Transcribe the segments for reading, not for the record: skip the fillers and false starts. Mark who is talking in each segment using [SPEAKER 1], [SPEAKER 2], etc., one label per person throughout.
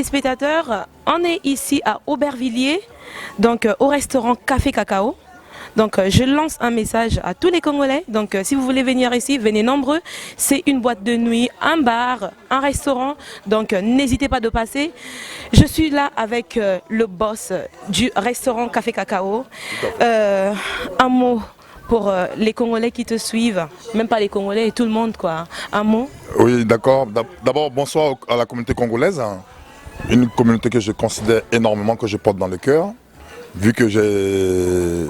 [SPEAKER 1] téléspectateurs, on est ici à Aubervilliers, donc au restaurant Café Cacao. Donc je lance un message à tous les Congolais. Donc si vous voulez venir ici, venez nombreux. C'est une boîte de nuit, un bar, un restaurant. Donc n'hésitez pas de passer. Je suis là avec le boss du restaurant Café Cacao. Un mot pour les Congolais qui te suivent, même pas les Congolais, tout le monde quoi. Un mot?
[SPEAKER 2] Oui, d'accord. D'abord, bonsoir à la communauté congolaise. Une communauté que je considère énormément, que je porte dans le cœur. Vu que j'ai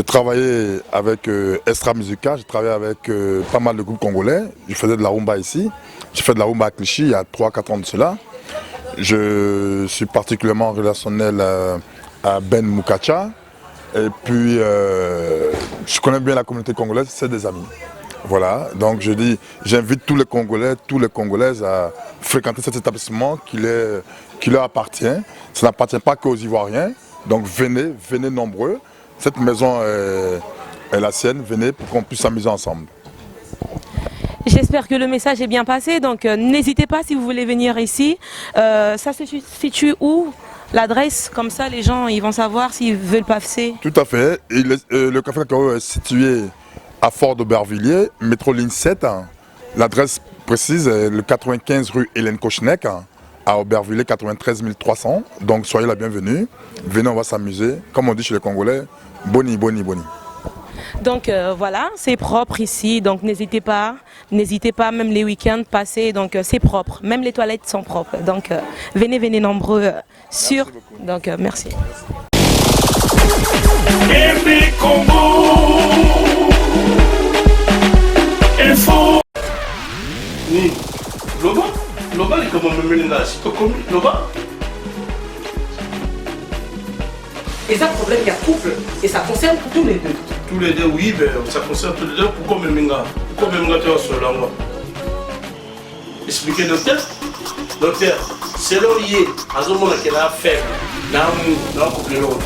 [SPEAKER 2] travaillé avec Estra Musica, j'ai travaillé avec pas mal de groupes congolais. Je faisais de la rumba ici. J'ai fait de la rumba à Clichy il y a 3-4 ans de cela. Je suis particulièrement relationnel à Ben Mukacha. Et puis, je connais bien la communauté congolaise, c'est des amis. Voilà, donc je dis, j'invite tous les Congolais, toutes les Congolaises à fréquenter cet établissement qui leur appartient. Ça n'appartient pas qu'aux Ivoiriens, donc venez nombreux. Cette maison est la sienne, venez pour qu'on puisse s'amuser ensemble.
[SPEAKER 1] J'espère que le message est bien passé, donc n'hésitez pas si vous voulez venir ici. Ça se situe où? L'adresse, comme ça les gens ils vont savoir s'ils veulent passer.
[SPEAKER 2] Tout à fait, le Café Cacao est situé à Fort d'Aubervilliers, métro ligne 7. L'adresse précise est le 95 rue Hélène Kochnek, à Aubervilliers 93 300. Donc soyez la bienvenue. Venez, on va s'amuser. Comme on dit chez les Congolais, boni, boni, boni.
[SPEAKER 1] Donc voilà, c'est propre ici, donc n'hésitez pas, même les week-ends passez, donc c'est propre, même les toilettes sont propres. Donc venez nombreux sur. Donc merci.
[SPEAKER 3] Ni Loba est comme un ménage, c'est pas comme Loba.
[SPEAKER 4] Et ça, problème, il y a couple, et ça concerne tous les deux.
[SPEAKER 3] Tous les deux, oui, mais ça concerne tous les deux. Pourquoi Meminga tu es sur la loi? Expliquez, docteur. Docteur, c'est l'orier, à ce moment-là, qu'elle a faible, dans un couple de l'autre.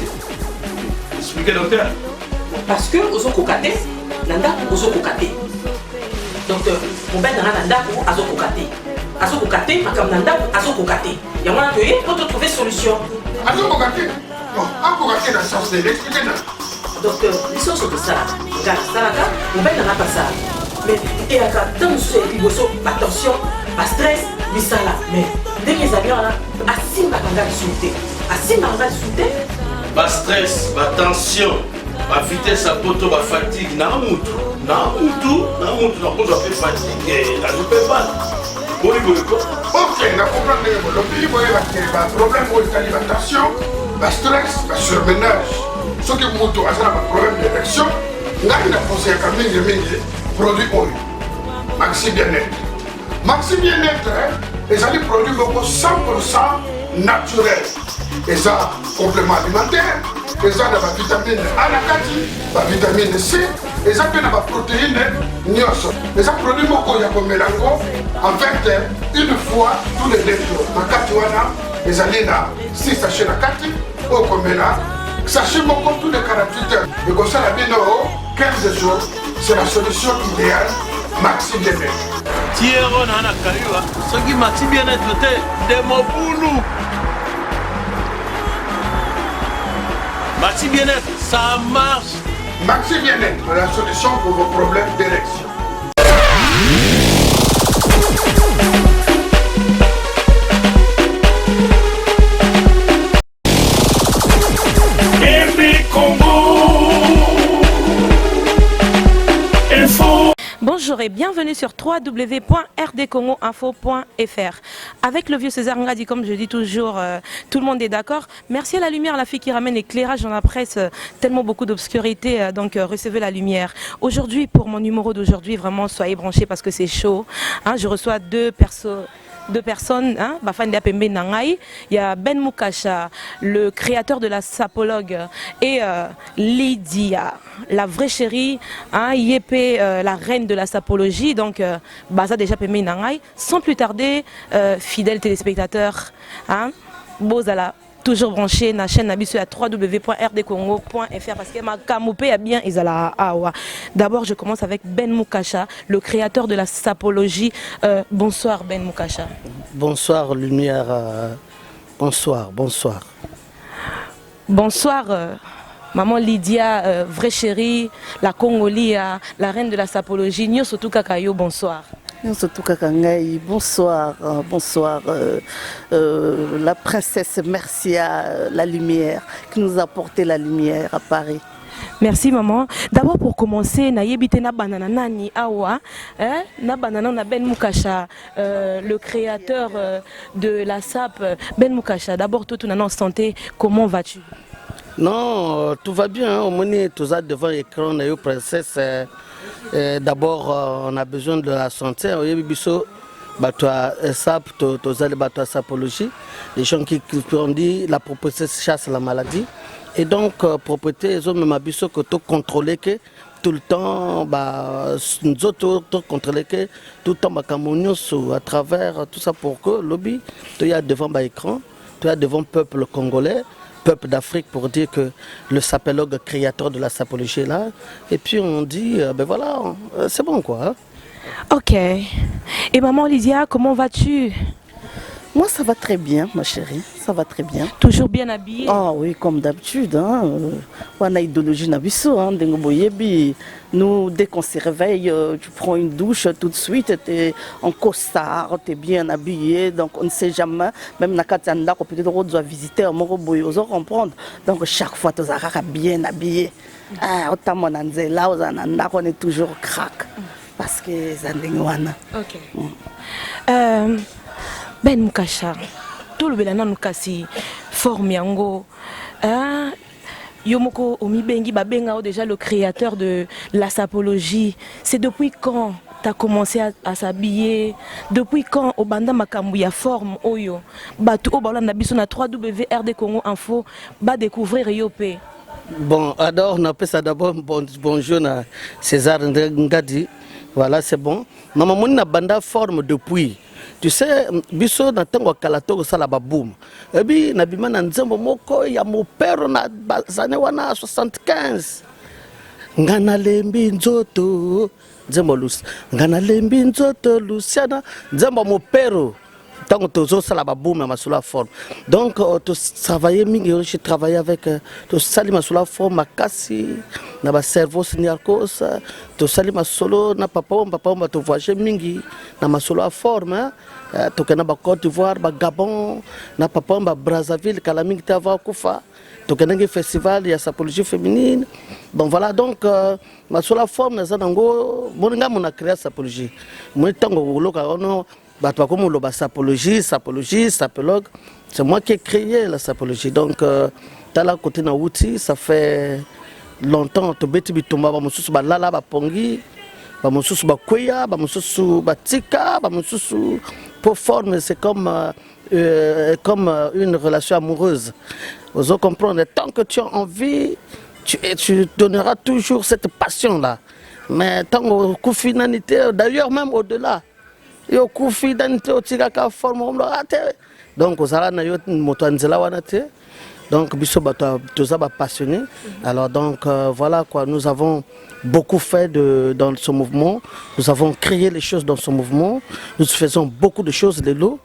[SPEAKER 3] Expliquez, docteur.
[SPEAKER 4] Parce que, aux autres cocatés, l'anda, aux autres cocatés. Donc, on va dans l'anda pour azo cocaté. Azo cocaté, ma comme l'anda pour azo cocaté. Il y a un moment donné, on doit trouver solution.
[SPEAKER 5] Azo cocaté? Non, un cocaté dans le sens de l'expliquer.
[SPEAKER 4] Donc, ils sont sur ça. Regarde, ça là, on va dans la passade. Mais, et à quand on se dit, attention, pas stress, mais ça là. Mais, dès qu'ils arrivent là, assis ma ganga souté. Assis ma ganga souté.
[SPEAKER 3] Pas stress, pas tension, pas vitesse à poto, pas fatigue, n'a moutou, donc on doit faire fatigue, là je peux pas. Bon, quoi?
[SPEAKER 5] Ok, on a compris le pays, il y a un problème de l'alimentation, le stress, le surménage. Ce qui est un problème d'érection, on a pensé à un produit oil. Maxi Bien-être. Maxi Bien-être, ils ont des produits 100% naturels. Ils ont complément alimentaire, ils ont la vitamine A, la vitamine C, ils ont la protéine, ils ont produit beaucoup de mélango. En fait, une fois tous les 2 jours, ils ont là 6 sachets de kati, au coméla, sachez beaucoup tous les 48 heures. Et comme ça, la bien 15 jours, c'est la solution idéale, Maxi Bien-être.
[SPEAKER 3] Thierry Nana Kariwa, ce qui Maxi Bien-être, de Moboulou. Maxi Bien-être, ça marche.
[SPEAKER 5] Maxi Bien-être, la solution pour vos problèmes d'érection.
[SPEAKER 1] Bonjour et bienvenue sur www.rdcongoinfo.fr. Avec le vieux César Ngadi, comme je dis toujours, tout le monde est d'accord. Merci à la lumière, la fille qui ramène l'éclairage dans la presse, tellement beaucoup d'obscurité, donc recevez la lumière. Aujourd'hui, pour mon numéro d'aujourd'hui, vraiment soyez branchés parce que c'est chaud. Hein, je reçois deux personnes. Hein, il y a Ben Mukacha, le créateur de la sapologue, et Lydia, la vraie chérie, hein, Yépé, la reine de la sapologie. Donc, ça déjà Pembe Nangai. Sans plus tarder, fidèles téléspectateurs, hein, Bozala, toujours branché na chaîne Nabiso à www.rdcongo.fr parce que ma kamopé a bien Izala Awa. D'abord, je commence avec Ben Mukasha, le créateur de la sapologie. Bonsoir Ben Mukasha.
[SPEAKER 6] Bonsoir Lumière. Bonsoir.
[SPEAKER 1] Bonsoir. Maman Lydia, vraie chérie, la Congolia, la reine de la sapologie, Nyo Sotou Kakayo, bonsoir.
[SPEAKER 6] Nyo Sotou Kakangaï, bonsoir. La princesse Mercia, la lumière, qui nous a apporté la lumière à Paris.
[SPEAKER 1] Merci maman. D'abord pour commencer, naïebite na banana nani awa, na banana na Ben Mukasha, le créateur de la SAP, Ben Mukasha. D'abord tout en santé, comment vas-tu?
[SPEAKER 6] Non, tout va bien. Au moins, tout ça devant l'écran, naïo princesse. D'abord, on a besoin de la santé. Oyebiso, toi SAP, toi sapologie. Les gens qui ont dit la propriété chasse la maladie. Et donc, propriété, ils ont même abisso que tout contrôler que tout le temps, nous autres contrôler que tout le temps, à travers tout ça pour que lobby, tu y a devant l'écran, tu y a devant le peuple congolais, peuple d'Afrique pour dire que le sapologue créateur de la sapologie est là. Et puis on dit, voilà, c'est bon quoi. Hein?
[SPEAKER 1] Ok. Et maman Lydia, comment vas-tu?
[SPEAKER 6] Moi, ça va très bien, ma chérie. Ça va très bien.
[SPEAKER 1] Toujours bien habillée?
[SPEAKER 6] Ah oui, comme d'habitude. On a idéologie Nabiso. Nous, dès qu'on se réveille, tu prends une douche tout de suite. Tu es en costard, tu es bien habillé. Donc, on ne sait jamais. Même Nakatanda, peut-être on doit visiter un Moroboy, on doit comprendre. Donc, chaque fois, tu es bien habillé. Autant mon anzela, on est toujours crack. Parce que c'est un
[SPEAKER 1] ok. Ben Mukasha, tout le belana nukasi forme yango. Yomoko Omibengi Babenga déjà le créateur de la sapologie. C'est depuis quand tu as commencé à s'habiller? Depuis quand au banda makambu ya forme oyo? Batu o bala na biso na www.rdcongo info ba découvrir yopé.
[SPEAKER 6] Bon, alors on appelle ça d'abord bonjour à César Ngadi. Voilà, c'est bon. Maman mon na banda forme depuis. Tu sais, biso na tango kalato sala baboum. Ebi na bima na nzembo moko ya mo père na bazane wana 75. Ngana lembi nzoto nzembo lus. Ngana lembi nzoto Luciana nzembo mo père. Tant que tu as la baboum ma sous la forme. Donc tu travailles j'ai travaillé avec tu sali ma sous la forme makasi na ba cerveau siniarkos tu sali ma solo na papa tu voyage mingi na ma sous la forme tu kana ba Côte d'Ivoire ba Gabon na papa ba Brazzaville kala mingi tava kufa tu kana ngi festival ya sapologie féminine. Bon voilà donc ma sous la forme na zanango moninga mona créer sapologie. Moi tango loka ono comme le sapologie, sapologue, c'est moi qui ai créé la sapologie. Donc, t'as la côté na outil, ça fait longtemps. Tu beti bitumba, ba mususu ba lala ba pongi, ba mususu ba kweya, ba mususu ba tika, ba mususu pour forme, c'est comme une relation amoureuse. Vous allez comprendre, tant que tu as envie, tu donneras toujours cette passion-là. Mais tant que coup finalité, d'ailleurs même au-delà. Yo kufi danite otikaka forme donc ozala na yo moto nzela wana te donc biso bato toza ba passionné. Alors donc voilà quoi, nous avons beaucoup fait dans ce mouvement, nous avons créé les choses dans ce mouvement, nous faisons beaucoup de choses de l'eau.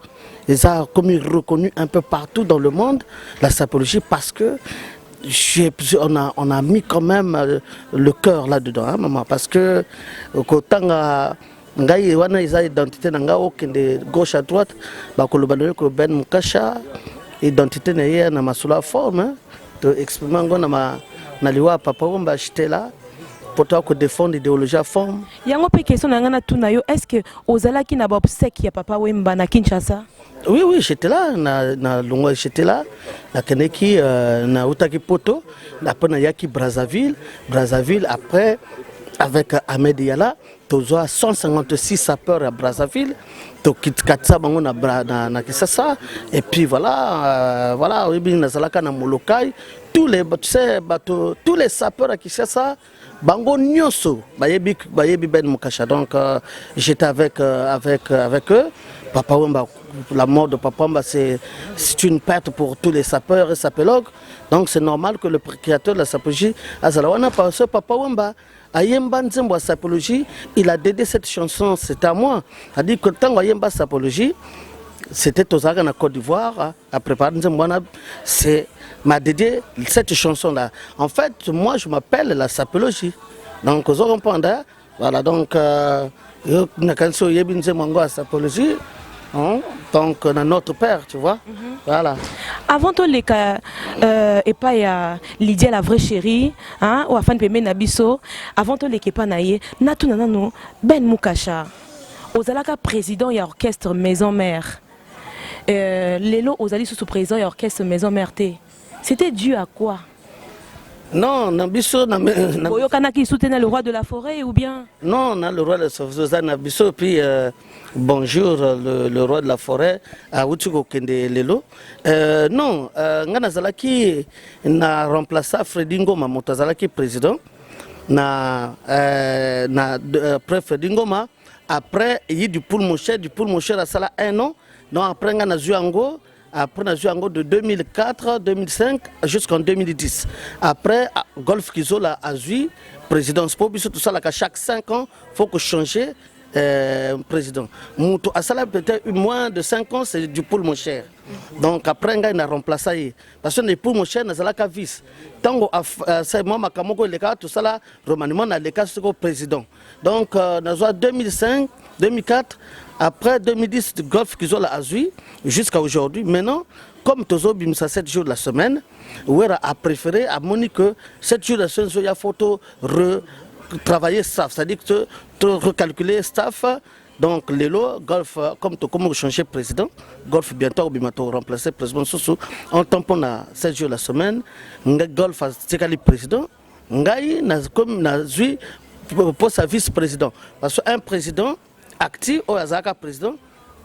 [SPEAKER 6] Les arts comme reconnus un peu partout dans le monde, la sapologie, parce que on a mis quand même le cœur là-dedans, hein, maman, parce que quand ngai wana isa identité na nga okende gauche à droite bakoloba ko Ben Mukasha identité na ye na masula forme to exprimer ngo na liwa papa omba chitela pour toi ko défendre idéologie à forme
[SPEAKER 1] yango pe question na nga na tuna yo, est-ce que ozalaki na ba obsèque ya papa Wemba na Kinshasa?
[SPEAKER 6] Oui, j'étais là, j'étais là, na Keneki, na Utaki Poto, après na Yaki Brazzaville, après avec Ahmed Yala, tu as 156 sapeurs à Brazzaville, tu as na Kisasa, et puis voilà, tous les sapeurs à Kisasa, Bango Nyoso, Bayebi Ben Mukasha. Donc j'étais avec eux, Papa Wemba la mort de Papa Wemba, c'est une perte pour tous les sapeurs et sapologues. Donc c'est normal que le créateur de la sapologie, Azalawana, parce que Papa Wemba, Ayemba Nzembo sapologie, il a dédié cette chanson, c'est à moi. Il a dit que tant Ayemba sapologie, c'était aux Arts en Côte d'Ivoire, à préparer Nzembo, c'est m'a dédié cette chanson-là. En fait, moi je m'appelle la sapologie. Donc aux Arts voilà, donc sapologie. Donc on a notre père, tu vois. Voilà.
[SPEAKER 1] Avant tout les cas et pas il y a Lydia la vraie chérie, hein, ou afin de payer Nabiso. Avant tout les kepa naie, natu nanano Ben Mukasha. Ozalaka président et orchestre maison mère. Lelo Ozali sous président et orchestre maison mère T. C'était dû à quoi?
[SPEAKER 6] Non, Nabiso,
[SPEAKER 1] Kanaki soutenait le roi de la forêt ou bien?
[SPEAKER 6] Non, on a le roi de la forêt, Nabiso, puis bonjour, le roi de la forêt, à Uchuko Kende Lelo. Non, Ngana Zalaki n'a remplacé Freddy Ngoma, Motazalaki président, après Freddy Ngoma, après il y a du poule mon cher à Sala 1 an, donc après Ngana Zuango. Après, on a joué en gros de 2004, 2005 jusqu'en 2010. Après, Golf Kizola a joué président. C'est pas tout ça, chaque 5 ans, il faut que changer président. Moutou Asala, peut-être moins de 5 ans, c'est du poule mon cher. Donc après, on a remplacé. Parce que les poules mon cher, on a vice. Tant que c'est moi, Makamoko, les cas, tout ça là, remaniement, on a les cas sur président. Donc, on a joué 2005, 2004. Après 2010, le Golf Kizola a joué jusqu'à aujourd'hui. Maintenant, comme Tozo Bimsa 7 jours de la semaine, Ouera a préféré à Monique que 7 jours de la semaine, il y a photo retravailler staff, c'est-à-dire que recalculer staff. Donc, Lelo, Golf, comme changer président, Golf bientôt, bientôt remplacer président Soussou, en tampon à 7 jours de la semaine, Golf a été président, Ngaï comme n'a joué pour sa vice-président. Parce qu'un président, actif au Azaka président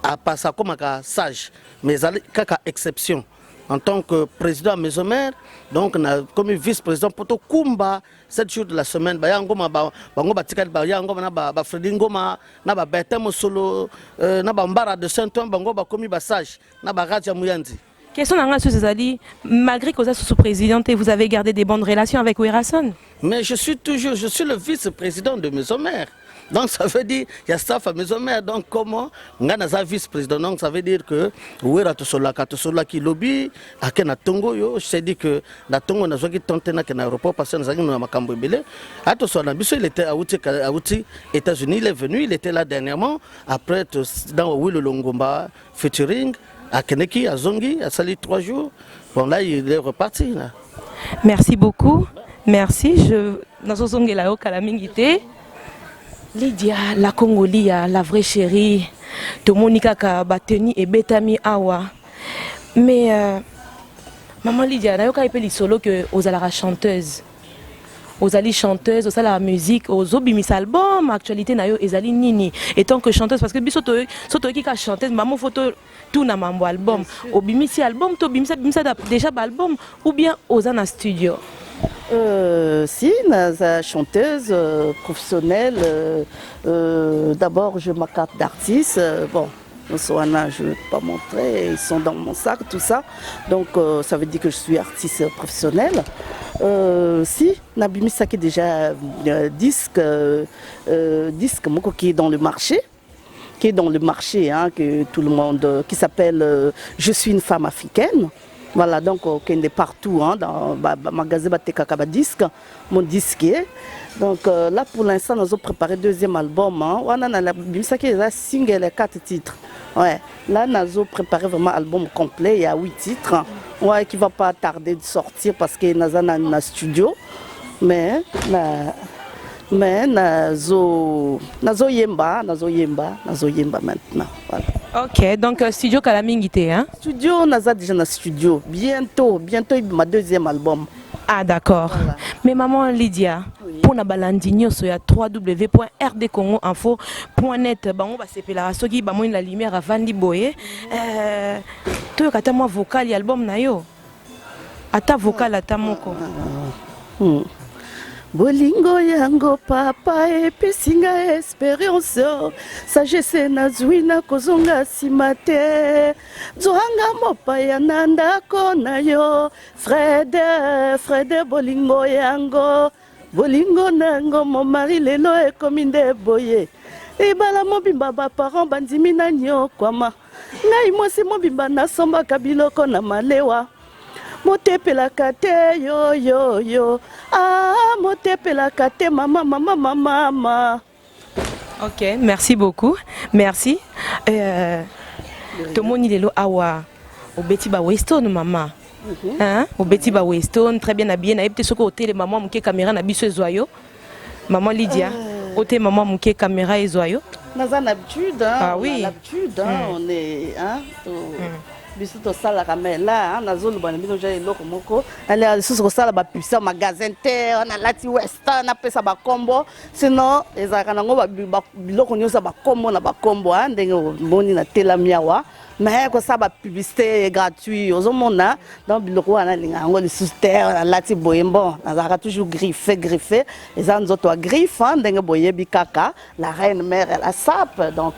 [SPEAKER 6] a passé comme un sage, mais il y a une exception. En tant que président maison mère, donc comme vice-président pour tout Kumba 7 jours de la semaine, ba ngoma ba ngoma tikali ba ngoma ba Freddy Ngoma na ba Bertin Solo na ba Mbara de Saint-Ouen ba ngoma comme ba sage na ba Raja Muyandi.
[SPEAKER 1] Question d'Anga Suzali, malgré que vous êtes sous-présidente, vous avez gardé des bonnes relations avec Werason?
[SPEAKER 6] Mais je suis le vice-président de maison mère. Donc ça veut dire il y a staff à maison mère. Donc comment on a un vice-président? Donc ça veut dire que Ouera Tosola qui lobby à Kena Tongo yo. Je dit que la Tongo n'a pas tenté na Kena aéroport parce que nous avons Makambo Belé. À Tosola Bisso il était à Outi États-Unis, il est venu, il était là dernièrement. Après dans Will Longomba featuring à Keneki, à Zongi, à Sali 3 jours. Bon là il est reparti là.
[SPEAKER 1] Merci beaucoup. Merci. Je Nazozongi la o kalamingité. Lydia, la Congolia, la vraie chérie, to Monica Bateni et Betami Awa. Mais maman Lydia, n'a pas appelé solo que aux la chanteuse. Aux ali chanteuse, aux la musique, aux obimis album, actualité na yo ezali nini. Et tant que chanteuse parce que bisoto qui ka chanteuse, maman photo tout na mambo album. Obimisi album, to bimisa déjà album ou bien aux en studio.
[SPEAKER 7] Si, une chanteuse professionnelle. D'abord, j'ai ma carte d'artiste. Bon, Soana, je ne vais pas montrer. Ils sont dans mon sac, tout ça. Donc, ça veut dire que je suis artiste professionnelle. Si, Nabimi Saki déjà disque, qui est dans le marché. Qui est dans le marché, hein, que tout le monde, qui s'appelle Je suis une femme africaine. Voilà, donc qui est partout, hein, dans le magasin Batekakaba disque, mon disque. Donc là, pour l'instant, nous avons préparé le deuxième album. Hein. On a un single et 4 titres. Ouais. Là, nous avons préparé vraiment un album complet, il y a 8 titres. Ouais, qui ne va pas tarder de sortir parce que nous avons un studio. Mais nazo yemba maintenant. Voilà.
[SPEAKER 1] Ok, donc studio Kalamingité, hein?
[SPEAKER 7] Studio, naza déjà dans studio. Bientôt, ma deuxième album.
[SPEAKER 1] Ah d'accord. Voilà. Mais maman Lydia, oui. Pour na balandinyo so ya www.rdcongoinfo.net, bango ba sepela soki ba mo la lumière avandi boye. To kata moi vocal y album na yo. Ata vocal ata moko.
[SPEAKER 7] bolingo yango papa epesinga expérience sagesse nazwi nakozonga nsima te zwanga mopaya na ndako na yo frede bolingo yango nango momari lelo ekomi nde boye ebala mobimba baparent bandimi na nyokwama ngai mwasi mobimba nasombaka biloko na malewa motepelaka te yo motepelaka te mama.
[SPEAKER 1] Ok, merci beaucoup, merci. Tomoni lelo awa obeti ba Weston mama. Hein? Obeti ba Weston très bien habillé na ebte soko hôtel maman muke caméra na biso ezoyo. Maman Lydia, hôtel maman muke caméra ezoyo.
[SPEAKER 7] Naza l'habitude hein.
[SPEAKER 1] Ah oui.
[SPEAKER 7] L'habitude hein, on est hein. Biso to sala kamela nazolo bana bino ja eloko moko ale susu ko sala ba puissant magasin te on a lati Weston na pesa ba kombo sinon ezaka nango ba biloko nyosa ba kombo na ba kombo ndenge moni na tela miawa mais ko sa ba publicité gratuit ozomona donc biloko wana linga ngo le suster on a lati boyembo nazaka toujours griffé eza nzoto wa griffe ndenge boyebi kaka la reine mère elle a sape donc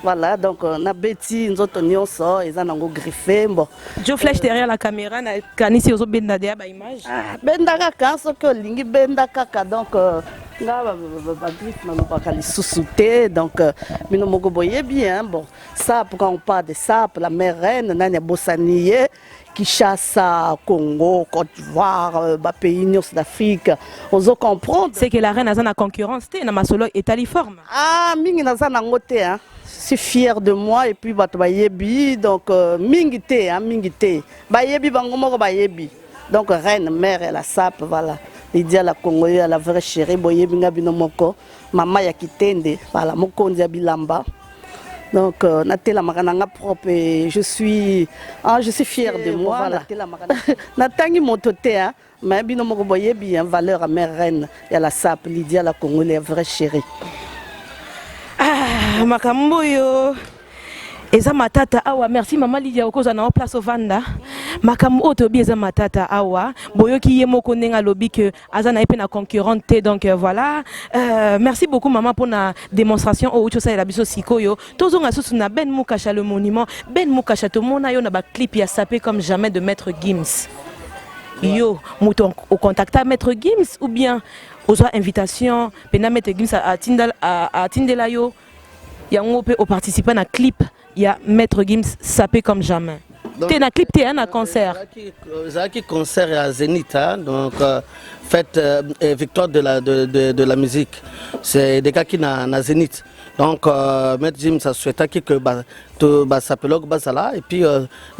[SPEAKER 7] voilà, donc on a bêti, nous autres nyonso, ils ont griffé. Bon.
[SPEAKER 1] Je flash derrière la caméra, na kanisi ozo benda derrière ba image.
[SPEAKER 7] Benda kaka, so que lingi benda kaka, donc là ba griffe na pas kali sous-souté, donc mino moko boye bien. Bon, ça quand on parle de ça, la mère reine, nanya bossanier. Kinshasa, Congo, Côte d'Ivoire, pays d'Afrique, on doit comprendre.
[SPEAKER 1] C'est que la reine a une concurrence, na masolo est aliforme.
[SPEAKER 7] Ah, mingi naza nangote hein. Je suis fier de moi et puis bato bayebi donc mingi te bayebi bango moko bayebi donc reine mère elle a sape voilà Lydia la Congolais la vraie chérie boyebi ngabino moko maman ya kitende voilà mokonzi ya bilamba. Donc, natela makananga propre et je suis fière de moi. Voilà. Natangi mototé, hein, mais bino moko boye bien valeur à mère reine et à la sape Lydia la Congolais vraie chérie.
[SPEAKER 1] Ah, makambo yo. Eza matata awa merci maman Lydia okoza na place ovanda. Makambo otobi eza matata awa boyoki ye moko nenga lobi que azana epe na concurrente donc voilà. Merci beaucoup maman pour la démonstration au ucho sa la biso sikoyo. Tozonga susu na Ben Mukasha le monument. Ben Mukasha to mona yo na ba clip ya sapé comme jamais de Maître Gims. Yo, mouton au contact à Maître Gims ou bien aux invitation pena Maître Gims à Tindela yo. Ya ngope au participer na clip. Il y a Maître Gims sapé comme jamais. Tu as un clip, tu as un concert.
[SPEAKER 6] Zaki concert à Zénith, hein, donc fête victoire de la musique. C'est des gars qui na Zénith. Donc Maître Gims a souhaité que sapélogue basala et puis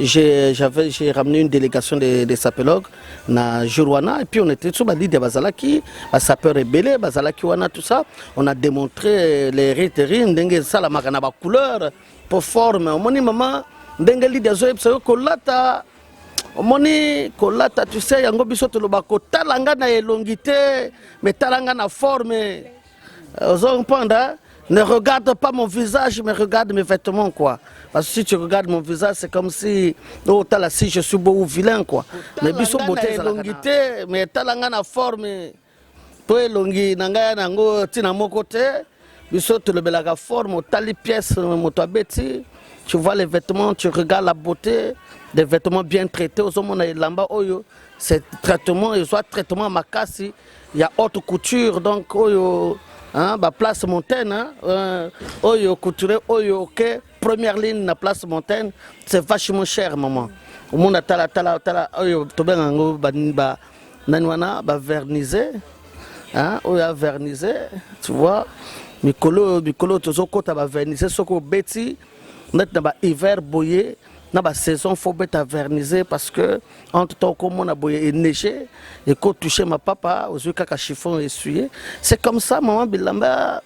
[SPEAKER 6] j'ai ramené une délégation des sapélogues na Jourwana et puis on était sur l'île de Bazalaki, sapeur rebelle, Bazalaki wana tout ça. On a démontré les rythmes, dengue ça la makana ba couleur pour forme. Moni maman ndenge l'île de Zoe kolata. Moni kolata tu sais yango biso to lobako talanga na elongité mais talanga na forme. Ozon panda. Ne regarde pas mon visage, mais regarde mes vêtements, quoi. Parce que si tu regardes mon visage, c'est comme si, oh, si je suis beau ou vilain, quoi. Mais biso beauté longité, mais talanga na forme, toi longi nanga nango tina mon côté, biso te le belaga forme, tali pièce moto beti, tu vois les vêtements, tu regardes la beauté, des vêtements bien traités, aux hommes on lamba oyo, c'est traitement, il soit traitement makasi, il y a haute couture, donc oyo. Hein, bah, place Montaigne, hein, oyo couture, oyo ok, première ligne na place Montaigne, c'est vachement cher, maman. Au monde tala oyo toben ngo ba nanwana ba verniser, hein, oyo verniser, tu vois, mikolo tozo kota ba verniser soko beti, net na ba hiver boyer. Na ba saison faut bête verniser parce que entre temps comme on a boyé et neigé et quand toucher ma papa aux yeux kaka chiffon essuyé c'est comme ça maman bilamba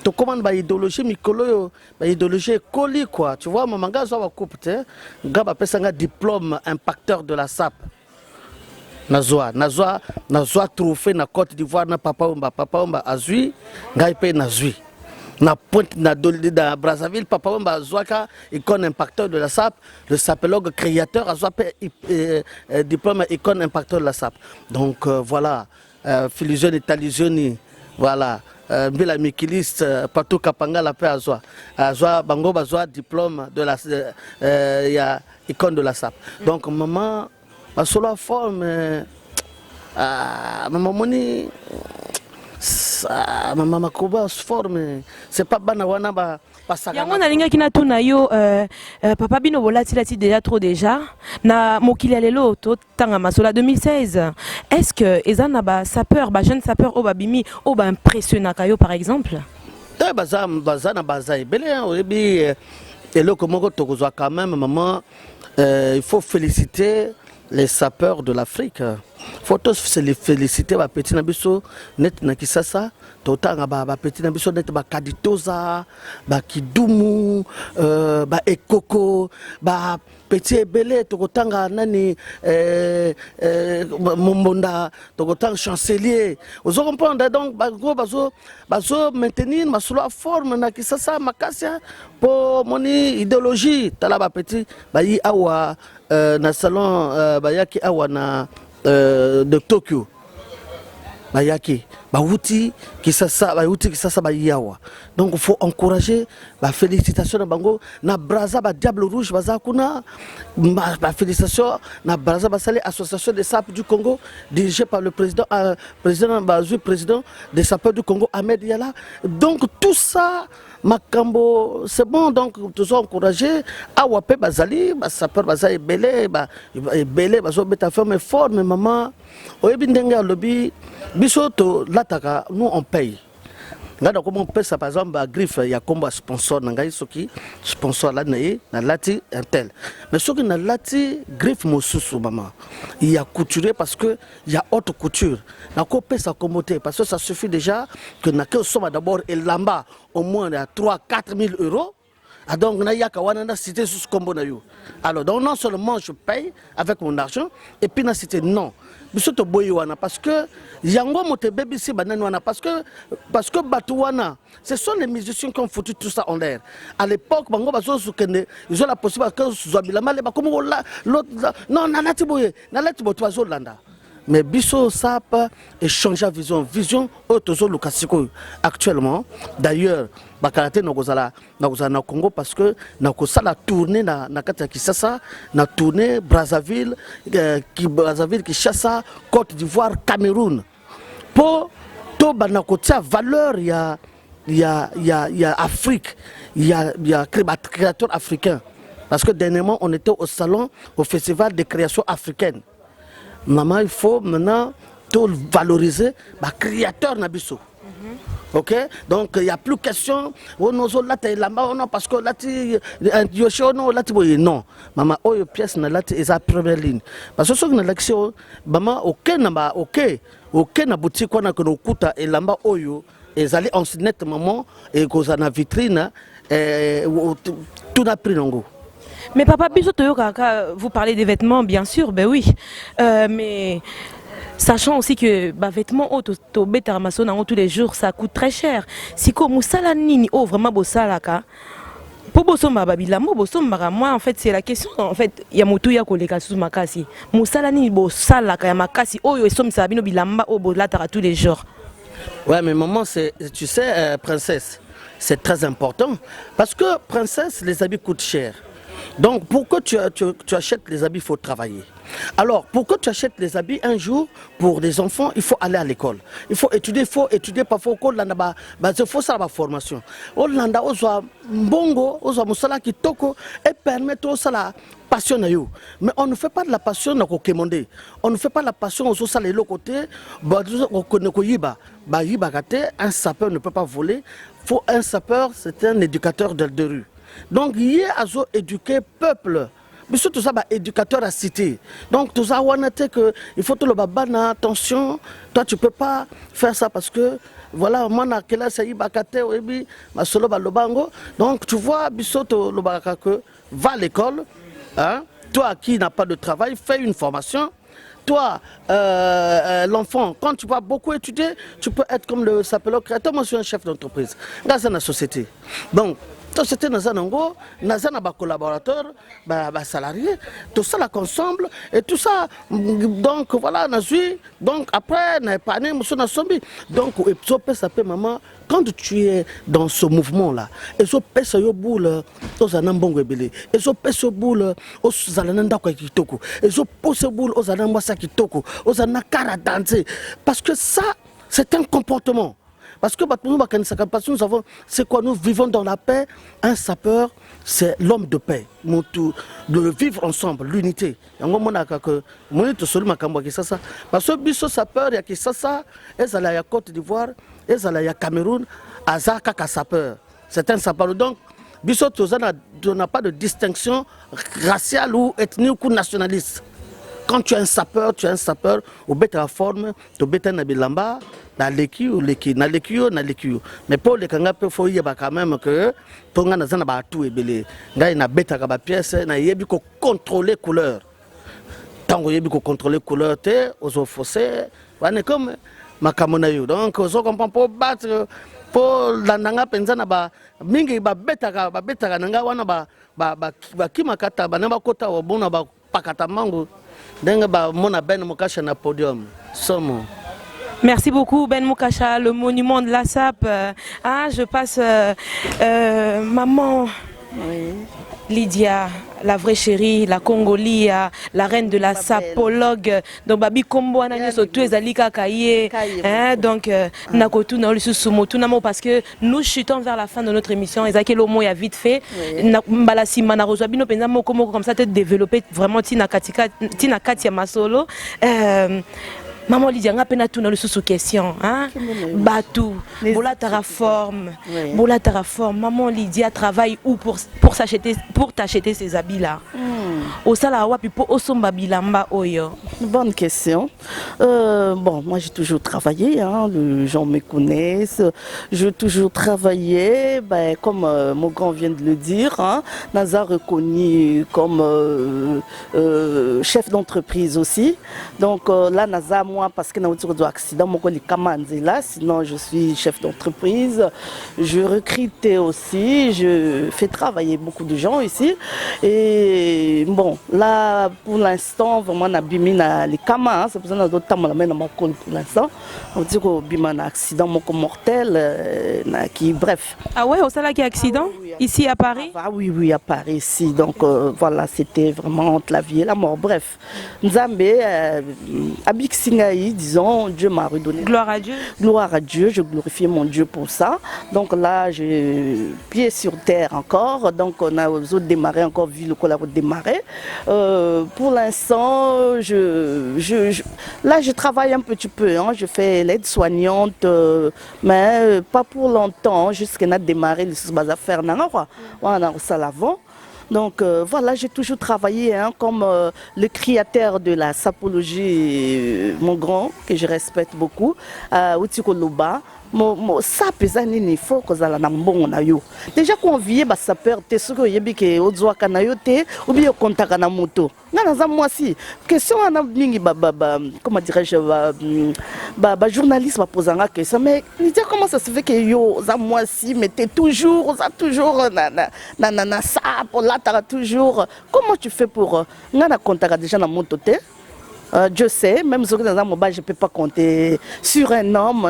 [SPEAKER 6] to commande ba idéologie mikolo ba idéologie colis quoi tu vois maman gazo va couper gaba pesa nga diplôme impacteur de la SAP nazwa trophée na Côte d'Ivoire na papa omba azui ngai pe nazui na pointe na Brazzaville papa omba zwaka icône impacteur de la SAP le sapélogue créateur a zwaka diplôme icône impacteur de la SAP donc voilà Filizioni Talizioni, voilà. Mbila Mikiliste, Patou Kapanga la paix Azwa, Bango Bazwa, diplôme de la icône de la SAP. Donc, maman, ma solo forme, maman Moni, maman Makoba forme, c'est pas Banawana,
[SPEAKER 1] yango nalingaki natuna yo papa bino bolati déjà trop déjà na mokili lelo totanga masola 2016 est-ce que ezana ba sapeur ba jeune sapeur o babimi o ba impressionnaka yo par exemple
[SPEAKER 6] bazana bazai belé oyebi eloko moko tokozwa quand même maman il faut féliciter les sapeurs de l'Afrique. Il faut tous les féliciter, les petits nabiso, net na Kisasa, totanga ba petits nabiso net ba Kaditoza, ba Kidumu, ba Ekoko, ba petit ebele tokotanga nani Mombonda, tokotanga chancelier. Vous comprenez donc bazo maintenir ma solo forme na Kisasa makasia pour moni idéologie tala ba petit ba yi awa na salon bayaki awa na de Tokyo bayaki bauti kisasa bayawa. Donc il faut encourager ba félicitations na bango na Braza ba Diable Rouge bazakuna ba félicitations na Braza basali association des sapeurs du Congo dirigée par le président président des sapeurs du Congo Ahmed Yala. Donc tout ça Makambo, c'est bon, donc tous encouragés. Awape bazali, sapeur bazali belé, belé, bazo beta ferme fort, mais maman, oyebindenga lobby, bisoto lataka, nous on paye. Regarde comment on paye ça, par exemple, à Griffe, il y a combat sponsor, nangai soki, sponsor là, na lati, un tel. Mais ce qui na lati, Griffe mosusu, maman, il y a couturier parce que il y a haute couture. Na ko paye sa commoté, parce que ça suffit déjà que na que somme d'abord et lamba au moins à 3-4 000 euros. Ah donc na yaka wana cité sous combo na yo. Alors donc non seulement je paye avec mon argent et puis na cité non. Bisoto boyi wana parce que yango mote bébé si banane wana parce que Batouana, ce sont les musiciens qui ont foutu tout ça en l'air. À l'époque bango bazo sukende, ils ont la possibilité que Zouabila male ba comme l'autre non nanati boye, nanati boto bazo landa. Mais biso sap échanger vision autozo lukasiko actuellement. D'ailleurs bakalate nakozala na Congo parce que nakosala tourner na kati ya Kisasa, na tourner Brazzaville Kinshasa, Côte d'Ivoire, Cameroun. Pour to banakotia valeur ya Afrique, il y a créateurs africains. Parce que dernièrement on était au salon au festival de création africaine. Maman, il faut maintenant tout valoriser les créateurs Nabiso. Ok? Donc il n'y a plus question, oh non, parce que là, non. Maman, oh, pièce na lati est la première ligne. Parce que ce que l'action, maman, ok, na boutique, on a que nos kuta et lamba oyo, et allez en net maman, et qu'on a vitrine, tout n'a pris non.
[SPEAKER 1] Mais papa vous parlez des vêtements, bien sûr, ben oui. Mais sachant aussi que les vêtements tous les jours, ça coûte très cher. Si comme Moussala Nini, oh vraiment Bossalaka. Pour Bossoma Babilamo, Bossoma, moi en fait c'est la question. En fait, il y a Moutouya Koleka sous Makasi. Moussala Nini Bossalaka, Yamakasi, oh yo som Sabino Bilamba, oh Bolatara tous les jours.
[SPEAKER 6] Ouais, mais maman, tu sais, princesse, c'est très important. Parce que princesse, les habits coûtent cher. Donc, pour que tu achètes les habits, il faut travailler. Alors, pour que tu achètes les habits un jour, pour des enfants, il faut aller à l'école. Il faut étudier parfois au cours de il faut ça la formation. Au Landa, on soit bongo, on soit musala qui toko et permettre au la passion. Mais on ne fait pas de la passion dans le on ne fait pas la passion aux autres les côtés. Un sapeur ne peut pas voler. Un sapeur, c'est un éducateur de rue. Donc, il y a éduquer peuple. Mais surtout ça, éducateur à cité. Donc, tout ça, il faut tout le babana, attention. Toi, tu ne peux pas faire ça parce que, voilà, moi, donc, tu vois, Bissoto, va à l'école. Hein? Toi qui n'as pas de travail, fais une formation. Toi, l'enfant, quand tu vas beaucoup étudier, tu peux être comme le sapeur créateur. Moi, je suis un chef d'entreprise dans la société. Donc, société nazanango nazana ba collaborateurs ba salariés tout ça là ensemble et tout ça donc voilà nazui donc après na pané muso na sombi donc ezo pesa pe maman quand tu es dans ce mouvement là ezo pesa yo boule ozana mbongo ebele ezo pesa boule ozala na ndako kitoko ezo pose boule ozana mwasa kitoko ozana kara danser parce que ça c'est un comportement. Parce que nous savons, c'est quoi, nous vivons dans la paix. Un sapeur, c'est l'homme de paix. De vivre ensemble, l'unité. Parce que biso sapeur, il y a qui ça, et ça y a Côte d'Ivoire, et ça y a Cameroun, Azaka sapeur. C'est un sapeur. Donc, biso n'a pas de distinction raciale ou ethnique ou nationaliste. Quand tu es un sapeur, au bête la forme, tu bête un bilamba. Na lekio mais pour les kanga pe faut y ba quand même que tonga na zana ba tout ebele ngai na beta ka ba pièce na yebi ko contrôler couleur tango yebi ko contrôler couleur te ozo fossé wane comme makamona yo donc ozo comprend pour battre pour la nanga penza na ba mingi ba beta ka nanga wana ba kimakata ba na ba kota wa bona ba pakata mango denga ba mona ben mokasha na podium somo.
[SPEAKER 1] Merci beaucoup Ben Moukacha, le monument de la SAP. Je passe maman Lydia, la vraie chérie, la Congolia, la reine de la sapologue. Donc Babi Kombo ananya surtout ezalika kaye. Donc nakotu na olusu sumotu namo parce que nous chutons vers la fin de notre émission. Ezake lomo ya vite fait. Mbala sima na rozwa bino penza moko comme ça te développer vraiment tina katia masolo. Maman Lydia, on a peine à tout dans le sous-question. Batou, Bola Terraform. Maman Lydia travaille où pour t'acheter ces habits-là? Au Salawa, puis pour Osomba Bilamba Oyo.
[SPEAKER 7] Bonne question. Bon, moi j'ai toujours travaillé, les gens me connaissent. J'ai toujours travaillé, comme mon grand vient de le dire, Naza reconnu comme chef d'entreprise aussi. Donc là, Naza, moi, parce que dans un accident, là, sinon je suis chef d'entreprise. Je recrute aussi, je fais travailler beaucoup de gens ici. Et bon, là, pour l'instant, vraiment, on a bimé les camas, c'est pour ça que d'autres temps, on a mon col pour l'instant. On dit qu'on a bimé un accident mortel, bref.
[SPEAKER 1] Ah ouais, au Sala qui a accident? Ici à Paris?
[SPEAKER 7] Ah oui, à Paris, ici. Donc voilà, c'était vraiment entre la vie et la mort. Bref, Nzambé, Abik Singaï, disons, Dieu m'a redonné.
[SPEAKER 1] Gloire à Dieu.
[SPEAKER 7] Gloire à Dieu, je glorifie mon Dieu pour ça. Donc là, j'ai pied sur terre encore. Donc on a démarré, encore vu le col démarrer. Pour l'instant, là je travaille un petit peu. Je fais l'aide-soignante, mais pas pour longtemps, jusqu'à n'a démarré les affaires. On a ça l'avant. Donc voilà, j'ai toujours travaillé comme le créateur de la sapologie, mon grand, que je respecte beaucoup, Outiko Loba. Ça pèse il faut que ça la bon na yo. Déjà qu'on vient bas sapeur te ce que yebi ke odzwa kana yo te ou bien contact na moto. Ngana za moi si question ana mingi comment dirais-je journaliste va poser une question mais dire comment ça se fait que yo za moi si mais t'es toujours na ça pour là t'as toujours comment tu fais pour ngana contact déjà na moto te? Je sais, même si je ne peux pas compter sur un homme,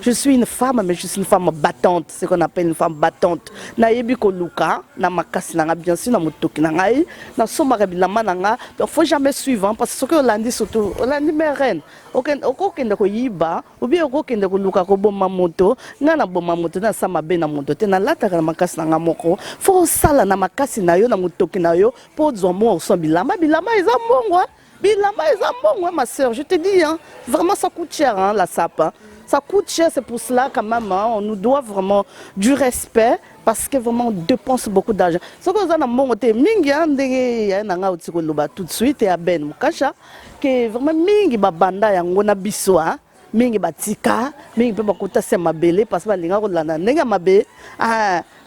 [SPEAKER 7] je suis une femme, mais je suis une femme battante, ce qu'on appelle une femme battante. Il ne faut jamais suivre, parce que Hollandi surtout, Hollandi est reine. Ou bien Bilama est ma soeur, je te dis, vraiment ça coûte cher la SAP. Ça coûte cher, c'est pour cela quand même, on nous doit vraiment du respect parce que vraiment on dépense beaucoup d'argent. Ce que vous avez monté, tout de suite et à Ben Moukacha, que vraiment mingi babanda yangona biswa. Mingi batika mingi pe bakuta se mabele parce que balinga ko lana nenga mabe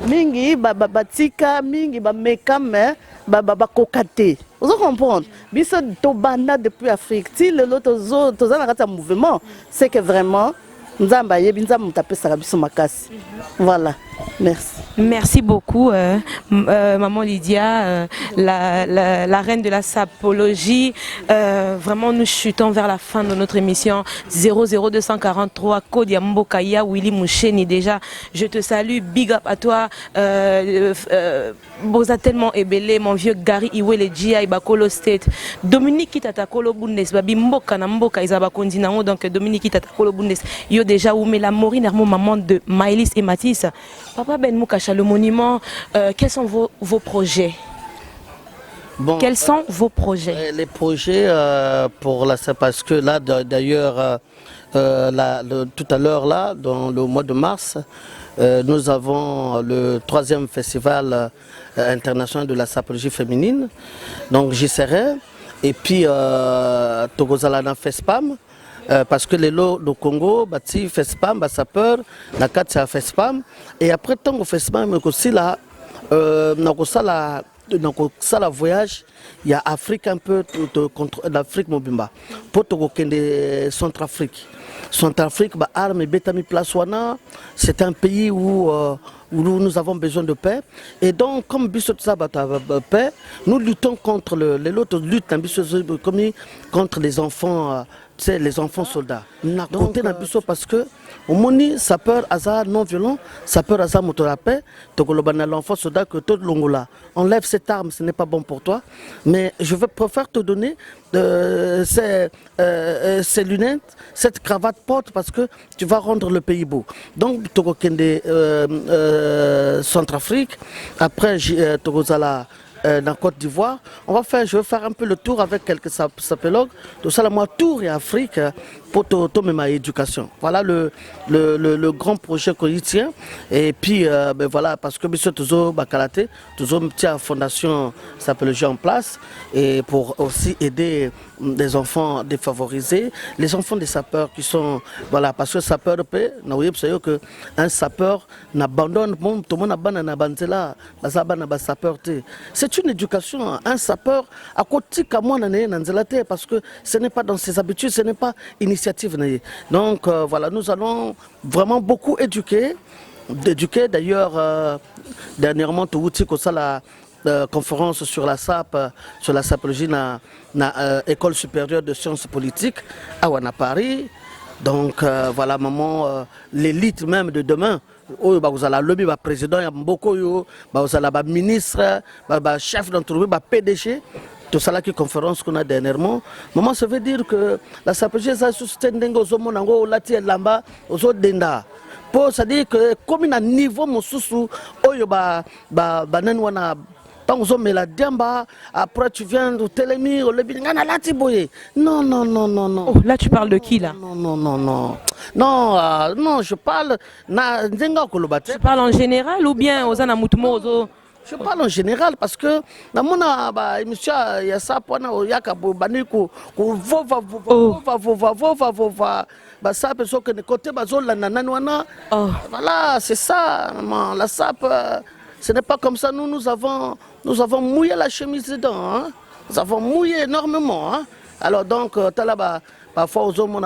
[SPEAKER 7] mingi batika mingi ba mekame kokate vous comprenez biso to banda depuis Afrique ti le loto to za na kata mouvement c'est que vraiment nzamba yebi nzamba mutapesa biso makasi voilà. Merci.
[SPEAKER 1] Merci beaucoup, Maman Lydia, la reine de la sapologie. Vraiment, nous chutons vers la fin de notre émission. 00243, Kodia Mbokaya, Willy Moucheni. Déjà, je te salue. Big up à toi. Boza tellement ébélé, mon vieux Gary Iwele Gia, Ibakolo State. Dominique Kitakolo Bundes, Babi Mboka Namboka, Isabakondinango. Donc, Dominique Kitakolo Bundes. Yo déjà, où met la Maureen, maman de Maëlys et Mathis. Papa Ben Moukacha, le monument, quels sont vos projets?
[SPEAKER 6] Bon,
[SPEAKER 1] quels sont vos projets?
[SPEAKER 6] Les projets pour la parce que là d'ailleurs tout à l'heure là dans le mois de mars nous avons le 3e festival international de la sapologie féminine, donc j'y serai, et puis Togozalana Fespam. Parce que les lots du Congo, bati Fespam, sapeur, Nakatia Fespam, et après tant que Fespam, aussi là, dans le voyage, il y a Afrique un peu contre l'Afrique Mobimba, pour le Centrafrique. Centrafrique, armes et bétami place wana, c'est un pays où nous avons besoin de paix. Et donc, comme Bissot paix, nous luttons contre les autres luttes contre les enfants. Les enfants soldats. Donc, parce que au moni sapeur hasard non violent, sapeur hasard motorapé, l'enfant soldat que tout l'ongola. Enlève cette arme, ce n'est pas bon pour toi. Mais je préfère te donner ces lunettes, cette cravate porte parce que tu vas rendre le pays beau. Donc, Centrafrique, après Togozala. Dans Côte d'Ivoire, je vais faire un peu le tour avec quelques sapologues, tout ça, moi, tour et Afrique pour ma éducation. Voilà le grand projet qu'on y tient. Et puis, voilà, parce que monsieur toujours Bakalate, toujours une petite fondation sapologie en place, et pour aussi aider les enfants défavorisés, les enfants des sapeurs qui sont, voilà, parce que sapeur peut, que un sapeur n'abandonne, tout le monde abandonne, c'est une éducation, un sapeur à côté de moi, parce que ce n'est pas dans ses habitudes, ce n'est pas initiative. Donc voilà, nous allons vraiment beaucoup éduquer. D'ailleurs, dernièrement, tout la conférence sur la SAP, sur la sapologie, École supérieure de sciences politiques à Paris. Donc voilà, maman, l'élite même de demain. Vous allez lobby, président, vous allez ministre, chef d'entreprise, PDG. Tout ça là qui conférence qu'on a dernièrement. Maman, ça veut dire que la sapologie, ça soutient aux hommes, aux lati et lamba, aux autres denda. Pour ça dire que comme un niveau mon sous la diamba, après tu viens de Télémir, non, non, non, non, non.
[SPEAKER 1] Oh, là tu parles de qui là?
[SPEAKER 6] Non, non, non, non. Non, non, je parle.
[SPEAKER 1] Tu parles en général ou bien aux Anamutumo?
[SPEAKER 6] Je parle en général parce que dans mon émission, il y a ça pour nous, il y a voilà, c'est ça, la SAP, ce n'est pas comme ça. Nous avons mouillé la chemise dedans, hein? Nous avons mouillé énormément, hein? Alors donc, parfois aux hommes,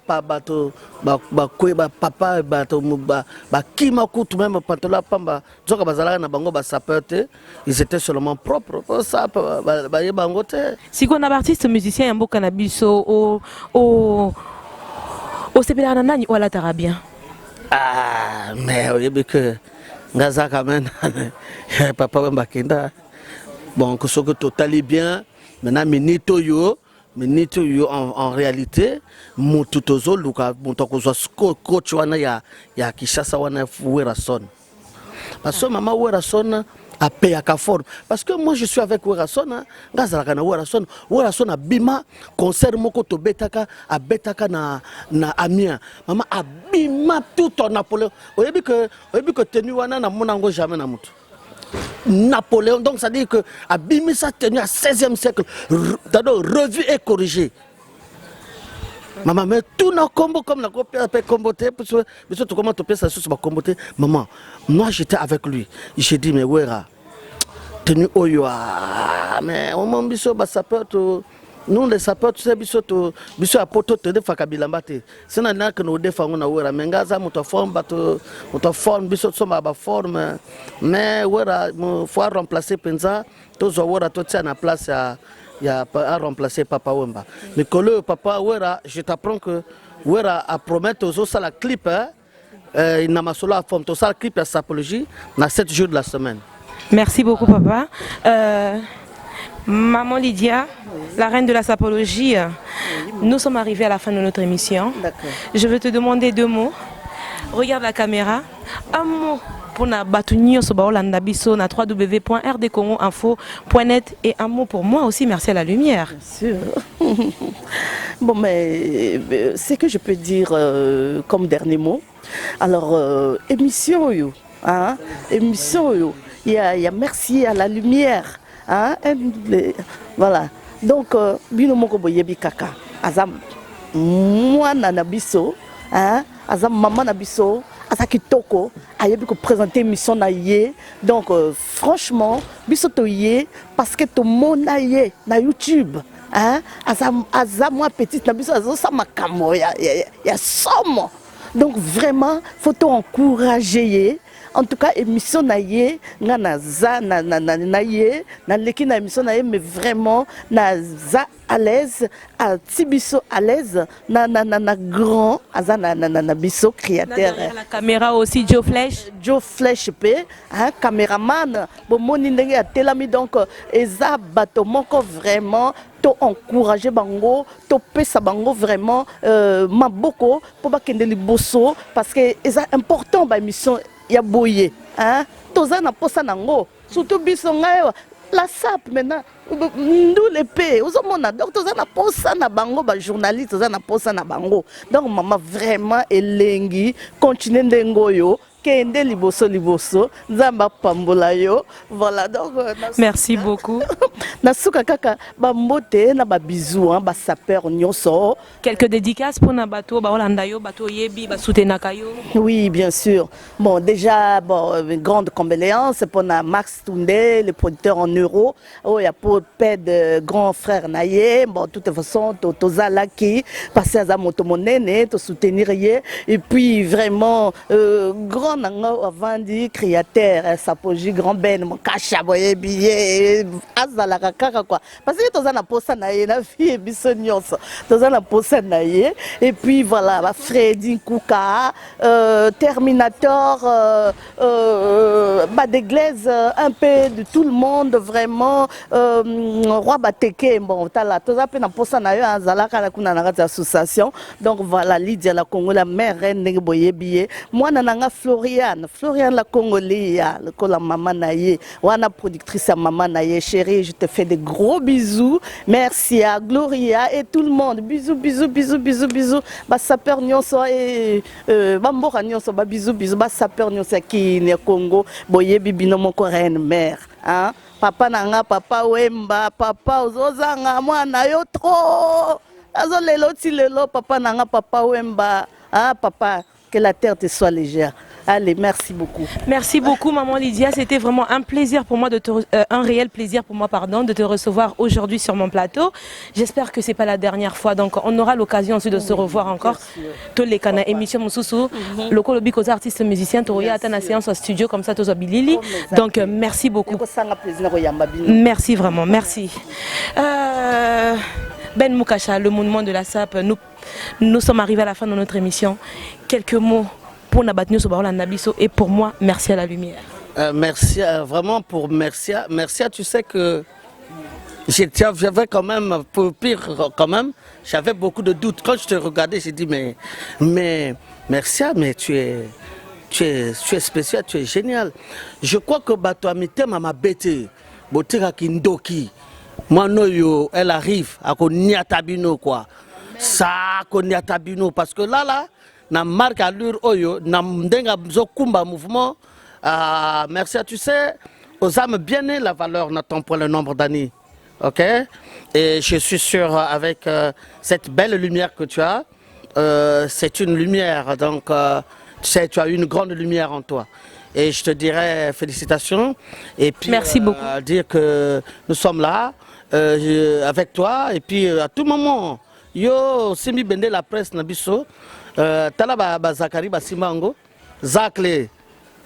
[SPEAKER 6] papa, qui m'a coûté même pantola pamba, ils étaient seulement propres.
[SPEAKER 1] Si on a artiste musicien, un beau cannabis au Sebelanani ou à la Tarabien.
[SPEAKER 6] Ah, mais au début que Gaza quand même, papa Mbakenda, bon, que ce que tout allait bien, maintenant, minito yo. Mais en réalité, mututozo luka mutokozo coach wana ya Kishasa wana Werason. Parce que maman Werason a payé à forme. Parce que moi je suis avec Werason, ngazalaka na Werason a bima concert moko to betaka a betaka na Amiens. Maman a bima tout en Napoléon. Oyebi que tenu wana na monango jamais na mutu. Napoléon, donc ça dit que Abimisa tenu à 16e siècle, revu et corrigé. Maman, mais tout nos combos comme la copie a comboté, parce que tout comment tu peux ça sur comboté. Maman, moi j'étais avec lui. J'ai dit, mais Wera, tenu Oyo, mais au moment où ça peut nous les sapeurs, tu sais, biso à poto te defa kabilamba te. C'est na que nous défendons na wera mengaza moto forme biso soma ba forme mais wera faut remplacer penza to zo wera to tia na place à remplacer Papa Wemba. Mais que le Papa Wera, je t'apprends que Wera a promis aux autres la clip il n'a pas la forme tout ça clip à sapologie dans 7 jours de la semaine.
[SPEAKER 1] Merci beaucoup papa. Maman Lydia, la reine de la sapologie, nous sommes arrivés à la fin de notre émission. Je veux te demander 2 mots. Regarde la caméra. Un mot pour na batunio so baolanda biso na www.rdcongoinfo.net et un mot pour moi aussi, merci à la lumière.
[SPEAKER 7] Bien sûr. Bon, mais ce que je peux dire comme dernier mot, alors émission yo, hein, émission yo, il y a merci à la lumière, hein, voilà. Donc bino moko boyebi kaka, azam moi na biso, hein, azam maman na biso. Azaki toko ayebi ko présenter mission na yé donc franchement biso to yé parce que to mona yé na YouTube hein azam moi petite na biso azo sa makamo ya somme donc vraiment faut to encourager yé. En tout cas émission na yé nga na za na yé na leki na émission na yé mais vraiment na za à l'aise à tibiso à l'aise na grand aza na biso créateur
[SPEAKER 1] la caméra aussi Joe
[SPEAKER 7] Flash pe hein caméraman bon moni ndenge ya telami donc eza bato moko vraiment to encourager bango to pesa bango vraiment maboko po bakende liboso parce que eza important ba émission ya boye hein toza na posa nango surtout biso ngayo la SAP maintenant nous les paix aux hommes donc toza na posa na bango ba journaliste toza na posa na bango donc maman vraiment elengi continuer ndengoyo kende liboso nzamba pambola yo voilà donc
[SPEAKER 1] merci beaucoup
[SPEAKER 7] nasuka kaka ba mbote na ba bisous hein ba sapeur nyonso
[SPEAKER 1] quelques dédicaces pour na bato ba olanda yo bato yebi ba soutenaka yo.
[SPEAKER 7] Oui bien sûr bon déjà bon une grande condoléance pour na Max Toundé le producteur en euros oh ya pour père de grand frère naye bon de toute façon tozala ki passer à moto monene to soutenir ye et puis vraiment grand avant dit créateur sapoji grand ben mon cacha boye billet azala kaka quoi parce que toza na posa na ye na fille biso nyonso toza na posa na ye et puis voilà ba Freddy Kouka Terminator ba d'église un peu de tout le monde vraiment roi Bateke bon tala toza pe na posa na yo azala kala kuna na association donc voilà Lydia la Congo la mère reine ndenge boye billet moi nanga Florian la Congolais, la maman naïe, wana productrice à maman naïe, chérie, je te fais de gros bisous. Merci à Gloria et tout le monde. Bisous. Ba sapeur nyonso et bambora nyonso ba bisous. Ba sapeur nyonso qui ne Congo, boye bibino moko reine mère, hein? Papa nanga, papa Wemba, papa ozozanga mwana yo trop. Azo lelo papa nanga, papa Wemba, ah papa, que la terre te soit légère. Allez, merci beaucoup.
[SPEAKER 1] Merci beaucoup, maman Lydia. C'était vraiment un plaisir pour moi un réel plaisir pour moi, pardon, de te recevoir aujourd'hui sur mon plateau. J'espère que c'est pas la dernière fois. Donc, on aura l'occasion ensuite de se revoir encore. Tous les canaux émission Moussousou, le colobi aux artistes musiciens, tu auras atteint la séance au studio comme ça, tous Bilili. Donc, merci beaucoup. Merci vraiment, merci. Ben Moukacha, le monument de la SAP. Nous sommes arrivés à la fin de notre émission. Quelques mots. Pour Nabatnio Sobarola Nabiso et pour moi, merci à la lumière.
[SPEAKER 6] Merci, vraiment pour Mercia. Mercia, tu sais que j'avais quand même, pour pire quand même, j'avais beaucoup de doutes. Quand je te regardais, j'ai dit, mais Mercia, mais tu es spécial, tu es génial. Je crois que Bato Amité m'a bêté. Botira Kindoki. Moi, no, elle arrive à Koniatabino, quoi. Ça, Koniatabino, parce que là, na marque allure oyo na ndenga zokumba mouvement merci à tu sais aux âmes bien nées la valeur n'attend pas le nombre d'années ok et je suis sûr avec cette belle lumière que tu as c'est une lumière donc tu sais tu as une grande lumière en toi Et je te dirais félicitations. Et puis,
[SPEAKER 1] merci beaucoup.
[SPEAKER 6] Dire que nous sommes là avec toi. Et puis, à tout moment, yo, Simi Bende, la presse, Nabiso, Talaba Zakari Basimango, Zakle,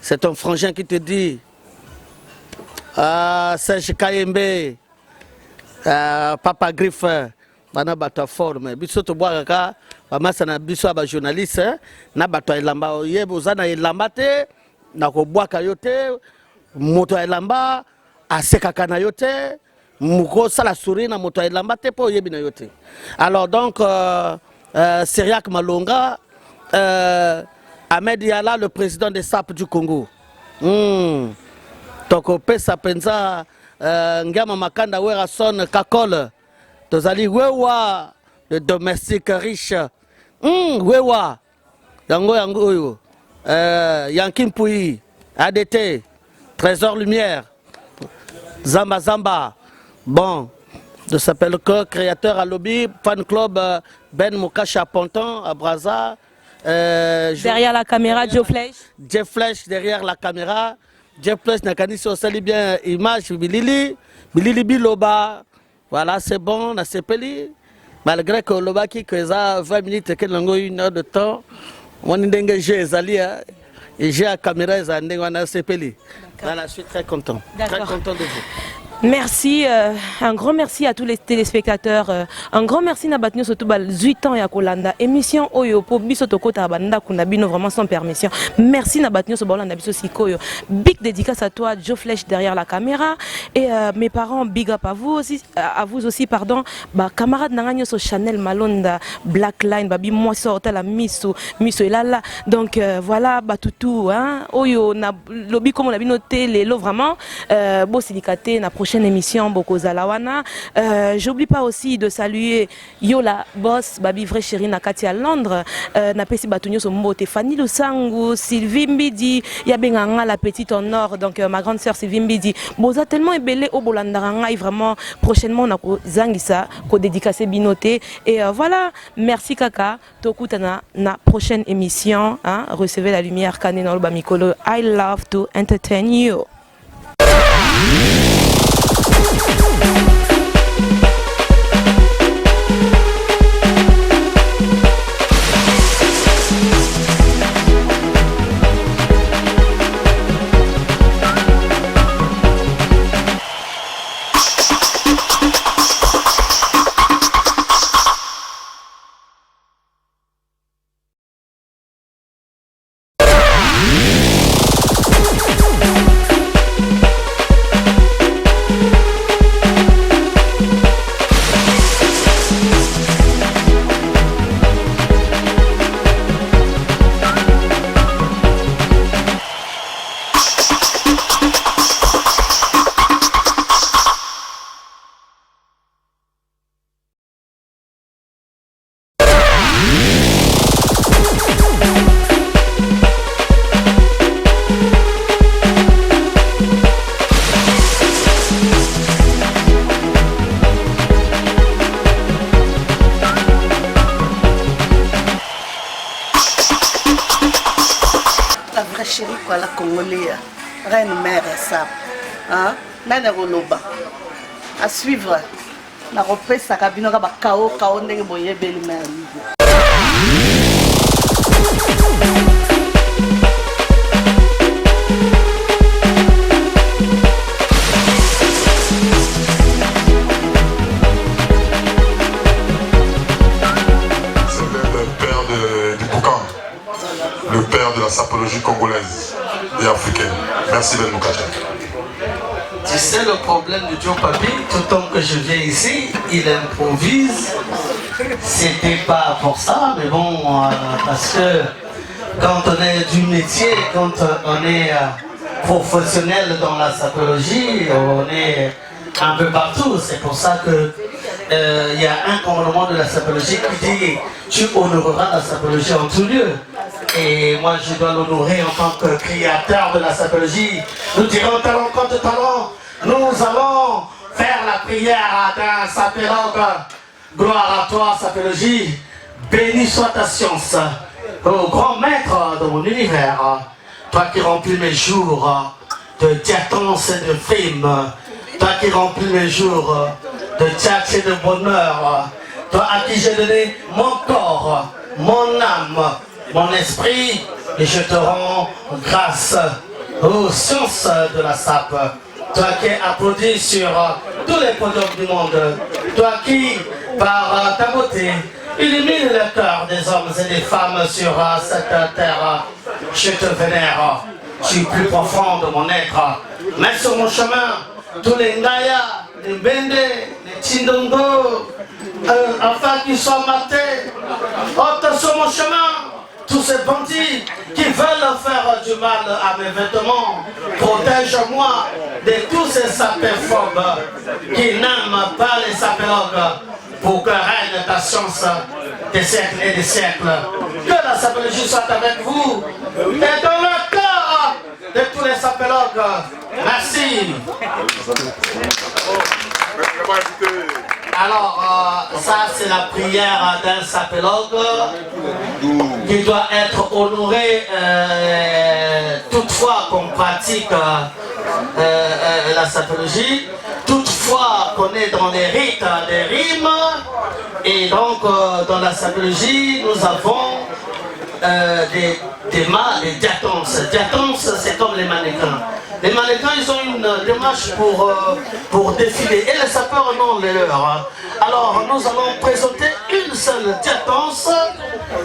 [SPEAKER 6] c'est un frangin qui te dit, Serge Kayembe, Papa Griffin, bana bato forme biso to bwaka bamasa na biso ba journaliste na bato elamba yebo zana elamba te na ko bwaka yote moto elamba asekaka na yote muko sala sourire na moto elamba te po yebi na yote. Alors donc Syriac Malonga, Ahmed Yala, le président des SAP du Congo. Toko pesa penza ngama makanda wera son kakol. Tozali wewa, le domestique riche. Wewa. Yango yango yo. Yankin Pouyi, ADT, Trésor Lumière, Zamba Zamba. Bon, de s'appelle créateur à lobby, fan club Ben Mokacha Ponton à Braza.
[SPEAKER 1] Derrière la caméra, Joe Flesh.
[SPEAKER 6] Jeff Flesh derrière la caméra. Jeff Flesh n'a qu'à dire aussi bien image, Bilili Biloba. Voilà, c'est bon, on a sepeli. Malgré que le baki que ça 20 minutes, que l'on a 1 heure de temps, on a engagé Zalia et j'ai la caméra, on a sepeli. Voilà, je suis très content. Très content de vous.
[SPEAKER 1] Merci, un grand merci à tous les téléspectateurs. Un grand merci à Batnio surtout 8 ans et à Kolanda. Émission Oyo pour Bisotoko Tabanda Kunabino vraiment sans permission. Merci à Batnio sur Bolanda Biso Sikoyo. Big dédicace à toi, Joe Flesh derrière la caméra. Et mes parents, big up à vous aussi, pardon. Camarade Nanganyo sur Chanel Malonda, Black Line, Babi moi sorta la Misso et là. Donc voilà, Batutu, hein. Oyo, na lobby comme on a bien noté, les lots vraiment. Beau silicaté, na prochaine émission Boko Zalawana. J'oublie pas aussi de saluer Yola Boss, Babi Vrai Chéri Nakati à Londres, Napesi Batunyo Sombote, Fanny Lusangu, Sylvie Mbidi, Yabenganga la petite en or, donc ma grande sœur Sylvie Mbidi. Boza tellement ébélé au Bolandaranga et vraiment prochainement on a Zangisa, ko dédicacé binoté. Et voilà, merci Kaka, Tokutana, na prochaine émission, hein, recevez la lumière Kanena Mikolo. I love to entertain you.
[SPEAKER 7] La Congolais, reine mère ça, hein, nana roloba, à suivre, la reprise sa cabine ba kao ndenge boye belle mère.
[SPEAKER 2] Le père de la sapologie congolaise et africaine. Merci Ben Mokacha.
[SPEAKER 6] Tu sais le problème de Joe Papi, tout le temps que je viens ici, il improvise. C'était pas pour ça, mais bon, parce que quand on est du métier, quand on est professionnel dans la sapologie, on est un peu partout. C'est pour ça que il y a un commandement de la sapologie qui dit tu honoreras la sapologie en tout lieu. Et moi je dois l'honorer en tant que créateur de la sapologie. Nous dirons talent contre talent. Nous allons faire la prière d'un sapélogue. Gloire à toi, sapologie. Béni soit ta science. Au grand maître de mon univers. toi qui remplis mes jours de diatonce et de frime, toi qui remplis mes jours de tchatch et de bonheur, toi à qui j'ai donné mon corps, mon âme, mon esprit, et je te rends grâce aux sciences de la SAP. Toi qui es applaudi sur tous les podiums du monde, toi qui, par ta beauté, illumine le cœur des hommes et des femmes sur cette terre, je te vénère. Tu es plus profond de mon être. Mets sur mon chemin tous les Ngaya, les Bende, les Tindongo, afin qu'ils soient matés. Ôte sur mon chemin tous ces bandits qui veulent faire du mal à mes vêtements. Protège-moi de tous ces sapéphobes qui n'aiment pas les sapélogues, pour que règne ta science des siècles et des siècles. Que la sapélogie soit avec vous et dans le cœur de tous les sapélogues. Merci. Alors, ça c'est la prière d'un sapélogue qui doit être honoré toutefois qu'on pratique la sapélogie, toutefois qu'on est dans les rites des rimes, et donc dans la sapélogie nous avons des diatonces. Diatonces, c'est comme les mannequins. Les mannequins, ils ont une démarche pour défiler. Et les sapeurs n'ont les leurs. Alors, nous allons présenter une seule diatonce,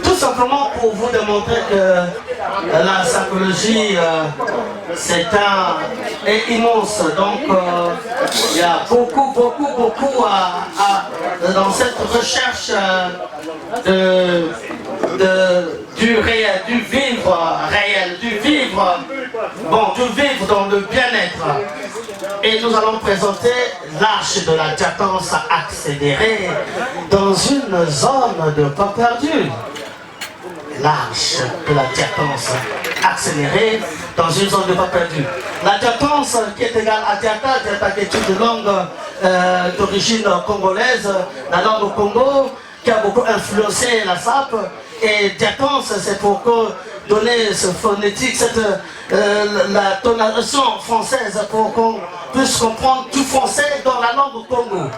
[SPEAKER 6] tout simplement pour vous démontrer que la sapologie, c'est est immense. Donc, il y a beaucoup dans cette recherche du réel, du vivre réel, du vivre dans le bien-être. Et nous allons présenter l'arche de la diatonce accélérée dans une zone de pas perdu. L'arche de la diatonce accélérée dans une zone de pas perdu. La diatonce qui est égale à diata, diata qui est une langue d'origine congolaise, la langue au Congo, qui a beaucoup influencé la SAP. Et diatonce, c'est pour donner ce phonétique, la tonation française, pour qu'on puisse comprendre tout français dans la langue au Congo.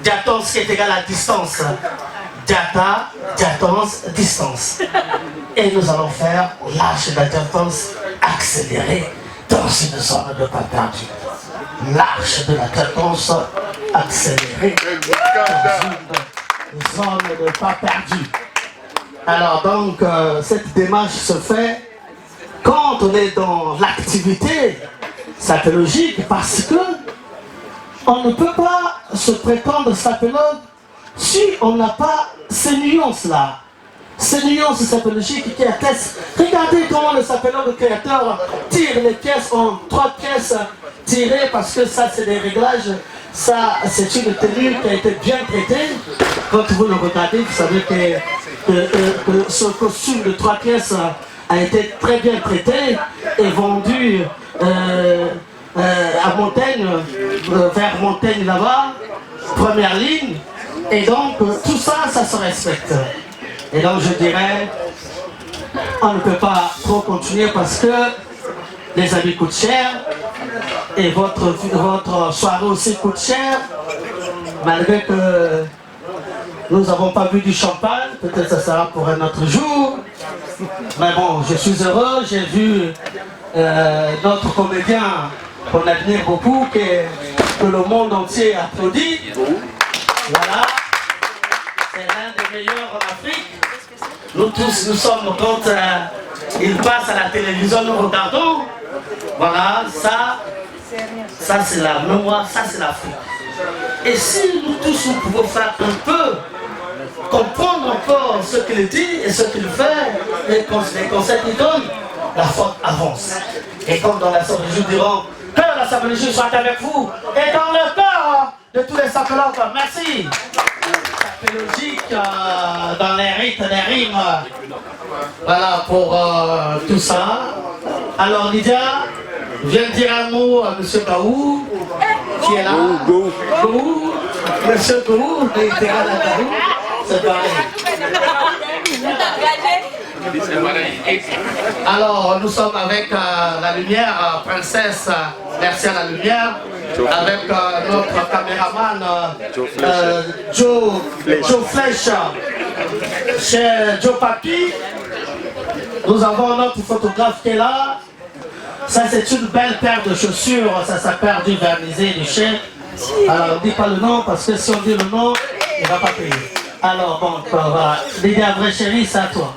[SPEAKER 6] Diatonce qui est égal à distance. Diata, diatonce, distance. Et nous allons faire l'arche de la diatonce accélérée dans une zone de pas perdu. L'arche de la diatonce accélérée dans une zone de pas perdu. Alors donc, cette démarche se fait quand on est dans l'activité sapélogique, parce que on ne peut pas se prétendre sapélogue si on n'a pas ces nuances-là. Ces nuances sapélogiques qui attestent. Regardez comment le sapélogue créateur tire les pièces en 3 pièces tirées, parce que ça c'est des réglages. Ça, c'est une tenue qui a été bien traitée. Quand vous le regardez, vous savez que ce costume de 3 pièces a été très bien traité et vendu à Montaigne, vers Montaigne là-bas, première ligne. Et donc, tout ça, ça se respecte. Et donc, je dirais, on ne peut pas trop continuer parce que les habits coûtent cher. Et votre soirée aussi coûte cher, malgré que nous n'avons pas bu du champagne, peut-être ça sera pour un autre jour. Mais bon, je suis heureux, j'ai vu notre comédien qu'on admire beaucoup, que le monde entier applaudit. Voilà, c'est l'un des meilleurs en Afrique. Nous tous, nous sommes, quand il passe à la télévision, nous regardons. Voilà, ça c'est la mémoire, ça c'est l'Afrique. Et si nous tous nous pouvons faire un peu, comprendre encore ce qu'il dit et ce qu'il fait, les conseils qu'il donne, la faute avance. Et comme dans la sapologie, nous dirons que la sapologie soit avec vous et dans le cœur de tous les sapologues. Merci. Sapologique dans les rites, les rimes. Voilà pour tout ça. Alors Lydia, viens dire un mot à M. Gaou, qui est là. Gaou, M. Gaou, il dira la Gaou, c'est pareil. Alors, nous sommes avec la lumière, princesse, merci à la lumière, avec notre caméraman Joe Flèche, chez Joe Papi. Nous avons notre photographe qui est là. Ça, c'est une belle paire de chaussures, ça s'appelle du vernisé du chien. Alors, on ne dit pas le nom parce que si on dit le nom, il ne va pas payer. Alors, bon, voilà. Didier Avré, chérie, c'est à toi.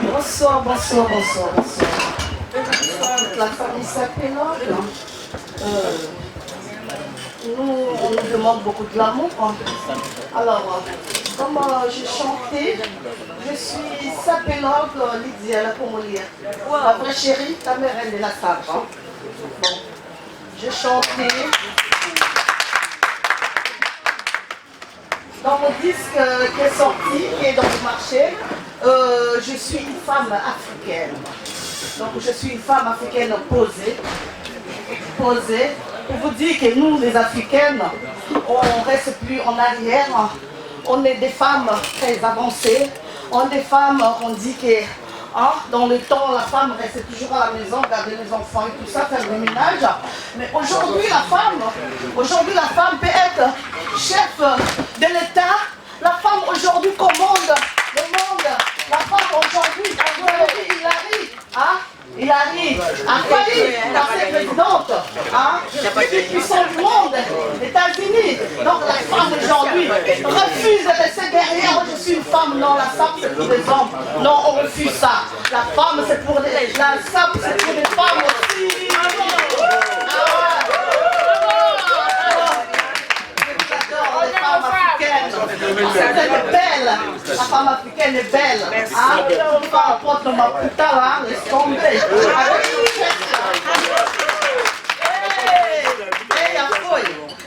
[SPEAKER 7] Bonsoir, bonsoir, bonsoir, bonsoir. La famille s'appelle nous, on nous demande beaucoup de l'amour. Alors, comme j'ai chanté, je suis sapélogue Lydia, la Congolienne. La vraie chérie, ta mère, elle est la sable. Bon. J'ai chanté. Dans mon disque qui est sorti, qui est dans le marché, je suis une femme africaine. Donc je suis une femme africaine posée. Posée. Pour vous dire que nous, les Africaines, on ne reste plus en arrière. On est des femmes très avancées. On est des femmes, on dit que dans le temps, la femme restait toujours à la maison, garder les enfants et tout ça, faire le ménage. Mais aujourd'hui, la femme peut être chef de l'État. La femme aujourd'hui commande le monde. La femme aujourd'hui, il arrive à faillir dans cette présidente, la plus puissante du monde, les États-Unis. Donc la femme aujourd'hui refuse de rester derrière. Moi, je suis une femme, non, la femme c'est pour les hommes. Non, on refuse ça. La femme c'est pour les... La femme c'est pour les femmes aussi. Elle est belle, la femme africaine est belle. Par rapport à ma putain là, laisse tomber.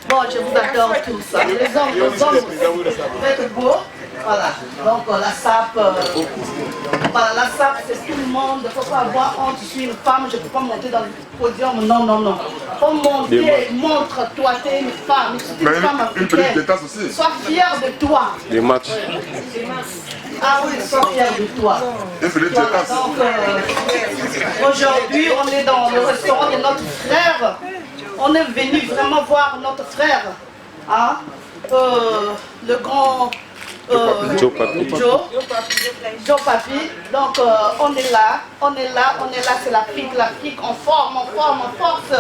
[SPEAKER 7] Bon, je vous adore tous. Les hommes vous êtes beaux. Voilà, donc la SAP, voilà, la SAP c'est tout le monde, il ne faut pas avoir honte, je suis une femme, je ne peux pas monter dans le podium, non, non, non. Il faut monter, montre-toi, tu es une femme, tu es une femme africaine, sois fière de toi.
[SPEAKER 8] Des matchs.
[SPEAKER 7] Ah oui, sois fière de toi. Voilà, donc aujourd'hui on est dans le restaurant de notre frère, on est venu vraiment voir notre frère, le grand...
[SPEAKER 8] Joe Papi.
[SPEAKER 7] Joe Papi. Donc on est là, c'est l'Afrique en forme, en force.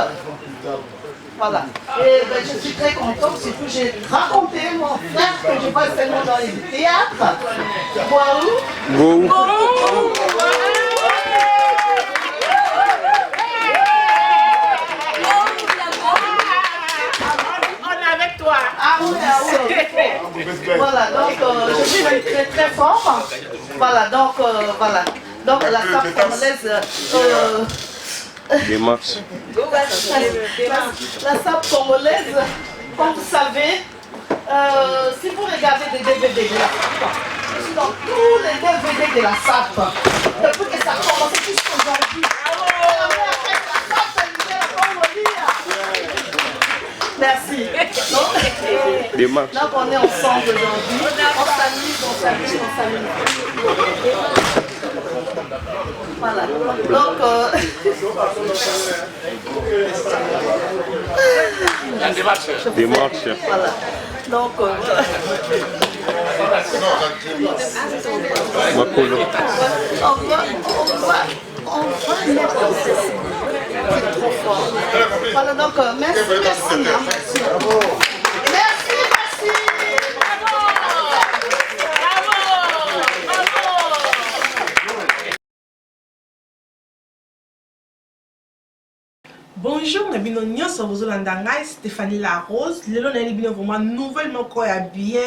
[SPEAKER 7] Voilà. Et je suis très contente, surtout j'ai raconté mon frère que je vois seulement dans les théâtres. Waouh. Voilà, donc je suis très très fort. Voilà, donc voilà. Donc la SAP congolaise.
[SPEAKER 8] Des matchs.
[SPEAKER 7] La SAP congolaise, comme vous savez, si vous regardez des DVD de la SAP, je suis dans tous les DVD de la SAP. Depuis que ça commence jusqu'aujourd'hui. Merci.
[SPEAKER 8] Des matchs.
[SPEAKER 7] Donc on est ensemble aujourd'hui. On s'amuse. Voilà. Donc
[SPEAKER 8] des matchs.
[SPEAKER 7] voilà. Donc on va mettre c'est trop fort. Voilà, donc merci.
[SPEAKER 9] Bonjour, Nabino Nyonso, vous avez Stéphanie Larose. Lelo na libino vraiment nouvellement quoi bien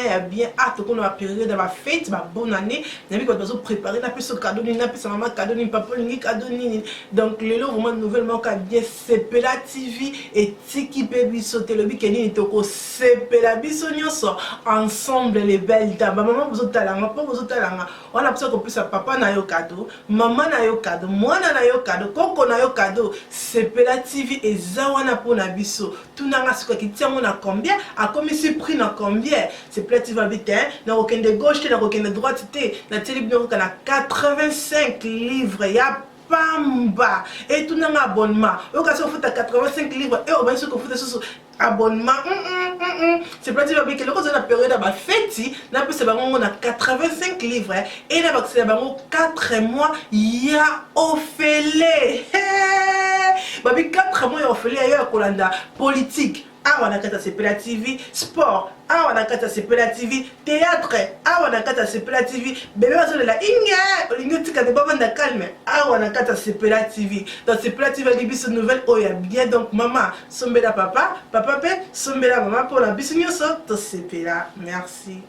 [SPEAKER 9] hâte qu'on va période ma fête, ma bonne année. Nabi quoi besoin préparer na plus cadeau ni na plus maman cadeau ni papa ni cadeau ni. Donc lelo vraiment nouvellement quoi bien Sepela TV et Tiki Baby sauter le bikini ni toko Sepela biso nyonso ensemble les belles dames. Maman vous talanga, papa vous talanga. On a besoin qu'on puisse papa na yo cadeau, maman na yo cadeau, moi na yo cadeau, koko na yo cadeau. Sepela TV TV eza wana pona biso tunanga suka kitiango na combien a commis prix na combien Sepela TV habite na kokende gauche te na kokende droite te na télé bino na 85 livres ya pamba et tout n'a abonnement au cas où faut 85 livres et au moins ce que faut sur abonnement c'est pas dire que le cause de la période à fête n'a pas c'est on a 85 livres et là c'est 4 mois ya Ophélie babi 4 mois ya Ophélie ailleurs Kolanda politique awa kata Sepela TV sport awa kata Sepela TV théâtre awa kata Sepela TV bébé bazo la inga lingotika de baba na calme awa kata Sepela TV dans Sepela TV libiso nouvelle oya bien donc maman sombela papa pe sombela maman pour la biso nyoso to Sepela merci.